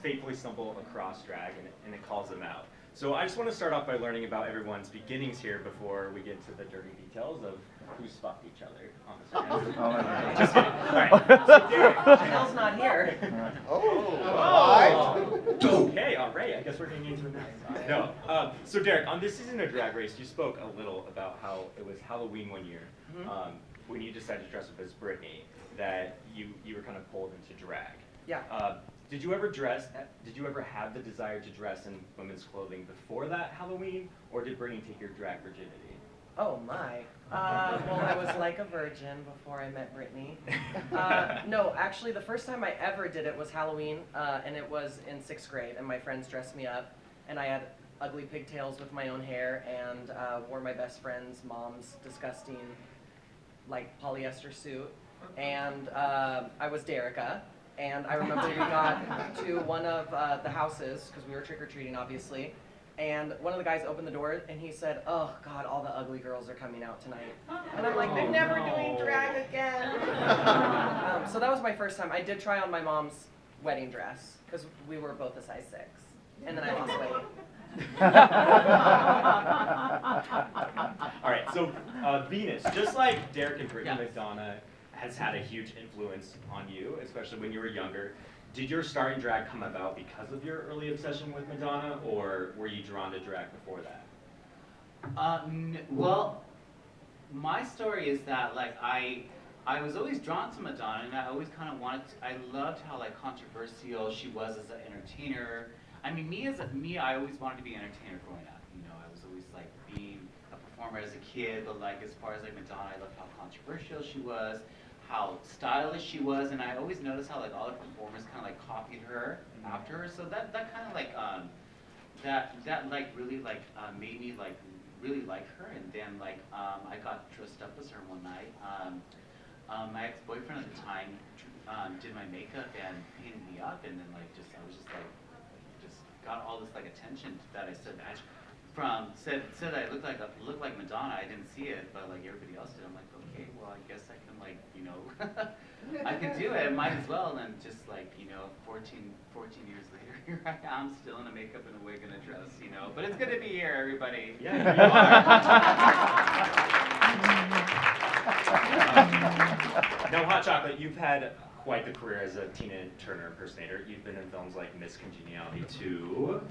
fatefully stumble across drag, and it calls them out. So I just want to start off by learning about everyone's beginnings here before we get to the dirty details of who's fucked each other on the screen. Oh, Just kidding. All right. So Derrick. Janelle's not here. Okay, all right. I guess we're getting into it now. No. So Derrick, on this season of Drag Race, you spoke a little about how it was Halloween one year when you decided to dress up as Britney, that you were kind of pulled into drag. Yeah. Did you ever have the desire to dress in women's clothing before that Halloween, or did Britney take your drag virginity? Oh my. Well, I was like a virgin before I met Britney. No, actually, the first time I ever did it was Halloween, and it was in 6th grade, and my friends dressed me up, and I had ugly pigtails with my own hair, and wore my best friend's mom's disgusting, like, polyester suit, and I was Derricka. And I remember we got to one of the houses, because we were trick-or-treating, obviously, and one of the guys opened the door, and he said, "Oh, God, all the ugly girls are coming out tonight." And I'm like, "They're never doing drag again." So that was my first time. I did try on my mom's wedding dress, because we were both a size 6, and then I lost weight. All right, so Venus, just like Derrick and Britney, Madonna has had a huge influence on you, especially when you were younger. Did your start in drag come about because of your early obsession with Madonna, or were you drawn to drag before that? Well, my story is that like I was always drawn to Madonna, and I always kind of I loved how like controversial she was as an entertainer. I mean, me, I always wanted to be an entertainer growing up. You know, I was always like being a performer as a kid, but like as far as like Madonna, I loved how controversial she was, how stylish she was, and I always noticed how like all the performers kind of like copied her after her. So that kind of like that like really like made me like really like her. And then like I got dressed up as her one night. My ex-boyfriend at the time did my makeup and painted me up, and then like I was just like got all this like attention that I said said I looked like Madonna. I didn't see it, but like everybody else did. I'm like, okay, well I guess I can like, you know, I can do it. I might as well. And just like, you know, 14 years later, here I am still in a makeup and a wig and a dress, you know. But it's good to be here, everybody. Yeah, you are. Now, Hot Chocolate, you've had quite the career as a Tina Turner impersonator. You've been in films like Miss Congeniality 2,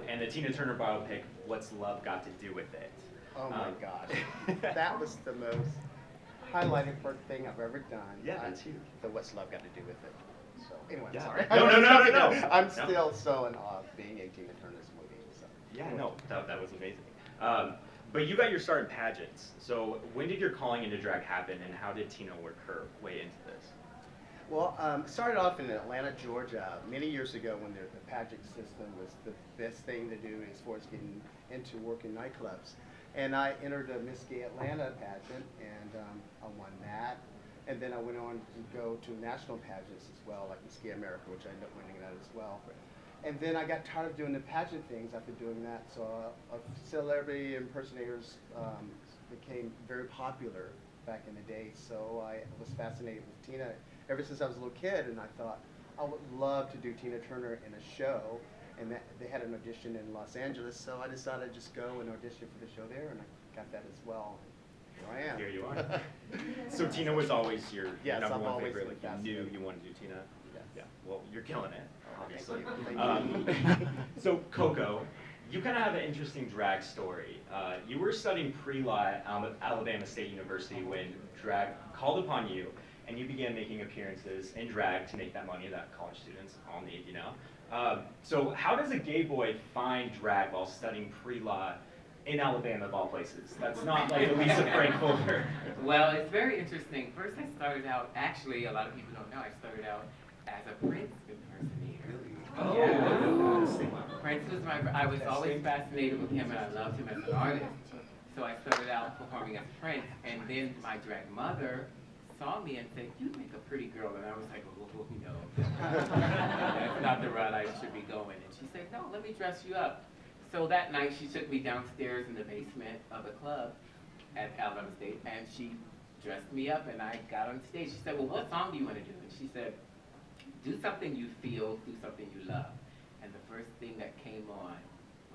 and the Tina Turner biopic, What's Love Got to Do With It? Oh my gosh. That was the most highlighted thing I've ever done. Yeah, that's huge. So What's Love Got to Do With It? So anyway, yeah. sorry. No. I'm still so in awe of being a Tina Turner's movie. So. Yeah, no, that was amazing. But you got your start in pageants. So when did your calling into drag happen, and how did Tina work her way into this? Well, started off in Atlanta, Georgia, many years ago when the pageant system was the best thing to do as far as getting into work in nightclubs. And I entered a Miss Gay Atlanta pageant, and I won that. And then I went on to go to national pageants as well, like Miss Gay America, which I ended up winning that as well. And then I got tired of doing the pageant things after doing that, so celebrity impersonators became very popular back in the day. So I was fascinated with Tina ever since I was a little kid, and I thought I would love to do Tina Turner in a show. And they had an audition in Los Angeles, so I decided to just go and audition for the show there, and I got that as well. Here I am. Here you are. So Tina was always your number one always favorite. Like you knew you wanted to do Tina. Yes. Yeah. Well, you're killing it, obviously. Thank you. So CoCo, you kind of have an interesting drag story. You were studying pre-law at Alabama State University when drag called upon you, and you began making appearances in drag to make that money that college students all need, you know. So how does a gay boy find drag while studying pre-law in Alabama of all places? That's not like a Lisa Frank folder. Well, it's very interesting. First I started out, actually a lot of people don't know, I started out as a Prince impersonator. Oh. Yeah. Prince was I was always fascinated with him, and I loved him as an artist. So I started out performing as Prince, and then my drag mother saw me and said, "You make a pretty girl," and I was like, "Oh, no, that's not the route I should be going." And she said, "No, let me dress you up." So that night she took me downstairs in the basement of the club at Alabama State, and she dressed me up, and I got on stage. She said, "Well, what song do you want to do?" And she said, do something you feel, do something you love. And the first thing that came on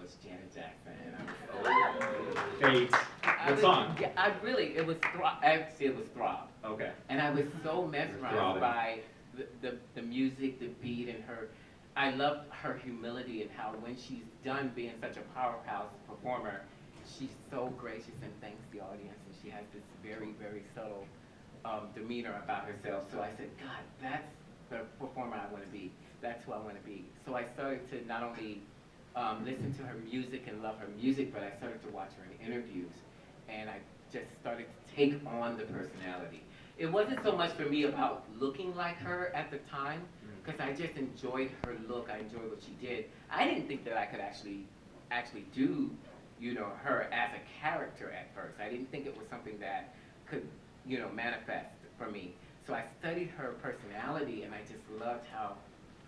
was Janet Jackson, and I was Fate. What song? Yeah, it was actually it was Throb. Okay. And I was so mesmerized Throbbing. by the music, the beat, and her. I loved her humility and how when she's done being such a powerhouse performer, she's so gracious and thanks the audience, and she has this very, very subtle demeanor about herself. So I said, God, that's the performer I want to be. That's who I want to be. So I started to not only listen to her music and love her music, but I started to watch her in interviews, and I just started to take on the personality. It wasn't so much for me about looking like her at the time, because I just enjoyed her look. I enjoyed what she did. I didn't think that I could actually do, you know, her as a character at first. I didn't think it was something that could, you know, manifest for me. So I studied her personality, and I just loved how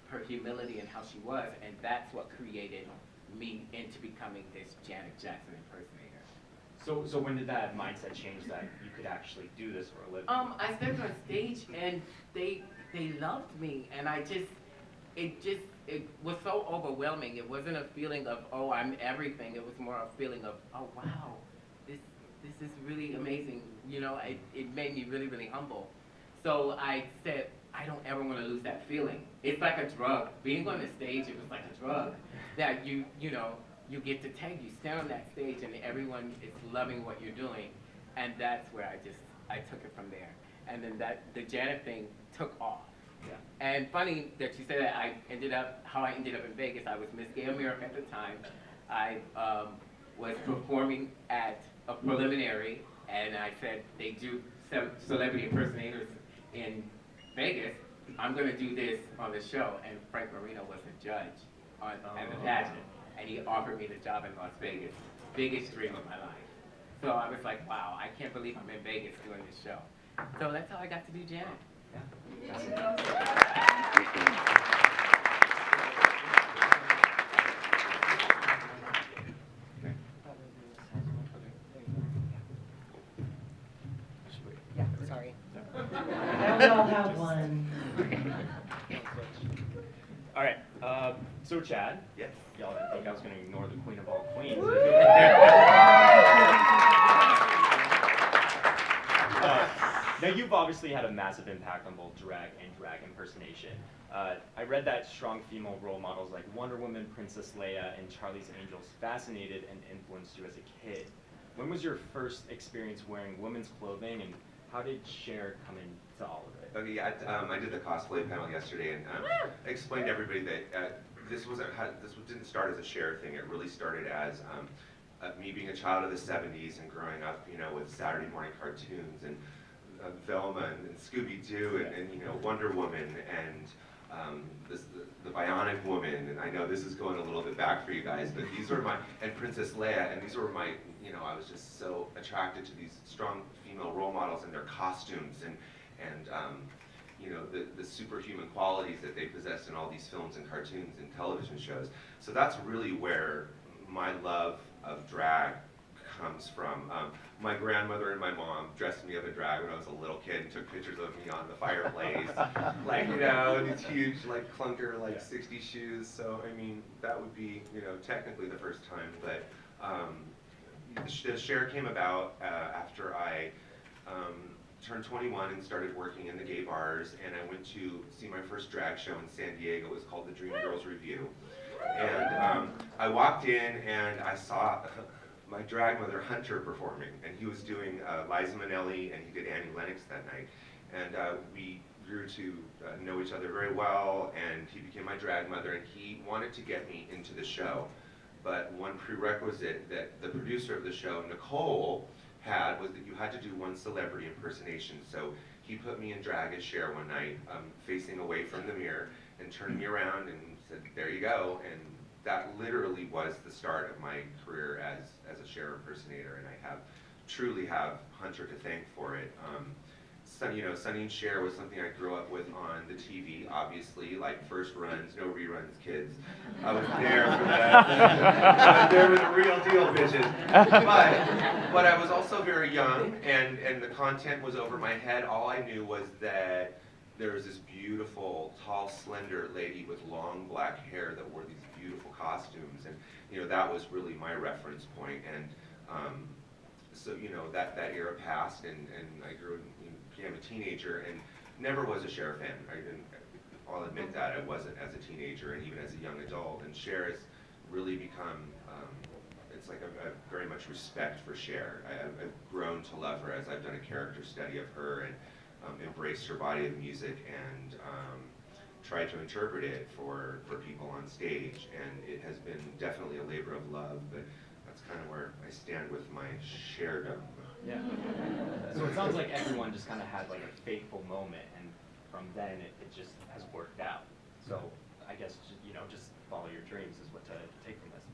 her humility and how she was, and that's what created me into becoming this Janet Jackson impersonator. So when did that mindset change that you could actually do this for a living? I stepped on stage and they loved me, and it was so overwhelming. It wasn't a feeling of, oh, I'm everything. It was more a feeling of, oh wow, this is really amazing. You know, it made me really, really humble. So I said, I don't ever want to lose that feeling. It's like a drug. Being on the stage, it was like a drug that you know, you get to take. You stand on that stage and everyone is loving what you're doing. And that's where I took it from there. And then the Janet thing took off. Yeah. And funny that you said that how I ended up in Vegas. I was Miss Gay America at the time. I was performing at a preliminary, and I said, they do celebrity impersonators in Vegas. I'm going to do this on the show. And Frank Marino was the judge at the pageant. And he offered me the job in Las Vegas. Biggest dream of my life. So I was like, wow, I can't believe I'm in Vegas doing this show. So that's how I got to do Janet. Yeah, sorry. Now we all have one. All right. So Chad. Yes. Y'all didn't think I was going to ignore the queen of all queens. Now you've obviously had a massive impact on both drag and drag impersonation. I read that strong female role models like Wonder Woman, Princess Leia, and Charlie's Angels fascinated and influenced you as a kid. When was your first experience wearing women's clothing, and how did Cher come into all of it? Okay, yeah, I did the cosplay panel yesterday, and I explained to everybody that this didn't start as a Cher thing. It really started as me being a child of the '70s and growing up, you know, with Saturday morning cartoons and Velma and Scooby-Doo and you know, Wonder Woman and the Bionic Woman, and I know this is going a little bit back for you guys, but these were and Princess Leia, and these were my, you know, I was just so attracted to these strong female role models and their costumes and you know, the superhuman qualities that they possessed in all these films and cartoons and television shows. So that's really where my love of drag comes from. My grandmother and my mom dressed me up in drag when I was a little kid and took pictures of me on the fireplace. Like, you know, these huge, like, clunker, like, 60s shoes. So, I mean, that would be, you know, technically the first time. But the Cher came about after I turned 21 and started working in the gay bars, and I went to see my first drag show in San Diego. It was called the Dream Girls Review. And I walked in and I saw my drag mother Hunter performing, and he was doing Liza Minnelli, and he did Annie Lennox that night. And we grew to know each other very well, and he became my drag mother, and he wanted to get me into the show. But one prerequisite that the producer of the show, Nicole, had was that you had to do one celebrity impersonation. So he put me in drag as Cher one night, facing away from the mirror, and turned me around and said, there you go. And that literally was the start of my career as a Cher impersonator, and I truly have Hunter to thank for it. You know, Sunny and Cher was something I grew up with on the TV, obviously, like first runs, no reruns, kids. I was there for that. I was there with the real deal, bitches. But I was also very young, and the content was over my head. All I knew was that there was this beautiful, tall, slender lady with long black hair that wore these beautiful costumes, and you know, that was really my reference point. And so you know, that era passed, and I became a teenager, and never was a Cher fan. I'll admit that I wasn't as a teenager, and even as a young adult. And Cher has really become, it's like I've very much respect for Cher. I've grown to love her as I've done a character study of her, and embraced her body of music, and tried to interpret it for people on stage. And it has been definitely a labor of love, but that's kind of where I stand with my Cherdom. Yeah. So it sounds like everyone just kind of had like a fateful moment, and from then it just has worked out. So I guess, you know, just follow your dreams is what to take from this.